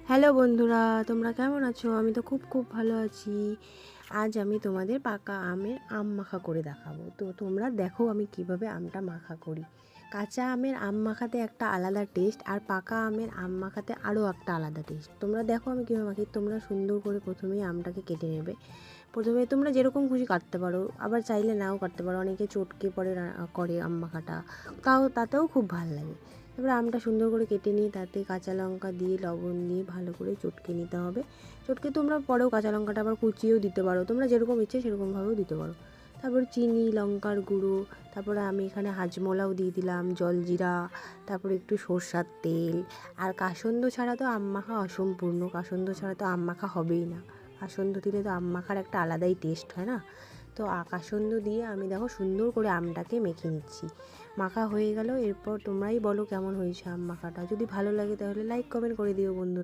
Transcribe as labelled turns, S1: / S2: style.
S1: Hello বন্ধুরা, তোমরা কেমন আছো? আমি তো খুব ভালো আছি। আজ আমি তোমাদের পাকা আমের আম মাখা করে দেখাবো। তো তোমরা দেখো আমি কিভাবে আমটা মাখা করি। কাঁচা আমের আম মাখাতে একটা আলাদা টেস্ট, আর পাকা আমের আম মাখাতে আরও একটা আলাদা টেস্ট। তোমরা দেখো আমি কীভাবে মাখি। তোমরা সুন্দর করে প্রথমেই আমটাকে কেটে নেবে। প্রথমে তোমরা যেরকম খুশি কাটতে পারো, আবার চাইলে নাও কাটতে পারো। অনেকে চটকে পরে করে আম মাখাটা, তাতেও খুব ভালো লাগে। তারপরে আমটা সুন্দর করে কেটে নিয়ে তাতে কাঁচা লঙ্কা দিয়ে লবণ দিয়ে ভালো করে চটকে নিতে হবে। চটকে তোমরা পরেও কাঁচা লঙ্কাটা আবার কুচিয়েও দিতে পারো, তোমরা যেরকম ইচ্ছে সেরকমভাবেও দিতে পারো। তারপর চিনি, লঙ্কার গুঁড়ো, তারপরে আমি এখানে হাজমোলাও দিয়ে দিলাম, জলজিরা, তারপরে একটু সরষার তেল। আর কাসন্দ ছাড়া তো আম মাখা অসম্পূর্ণ, কাসন্দ ছাড়া তো আম মাখা হবেই না। কাসন্দ দিলে তো আম মাখার একটা আলাদাই টেস্ট হয় না। তো কাসন্দ দিয়ে আমি দেখো সুন্দর করে আমটাকে মেখে নিচ্ছি। মাখা হয়ে গেল, এরপর তোমরাই বলো কেমন হয়েছে আম মাখাটা। যদি ভালো লাগে তাহলে লাইক কমেন্ট করে দিও বন্ধু।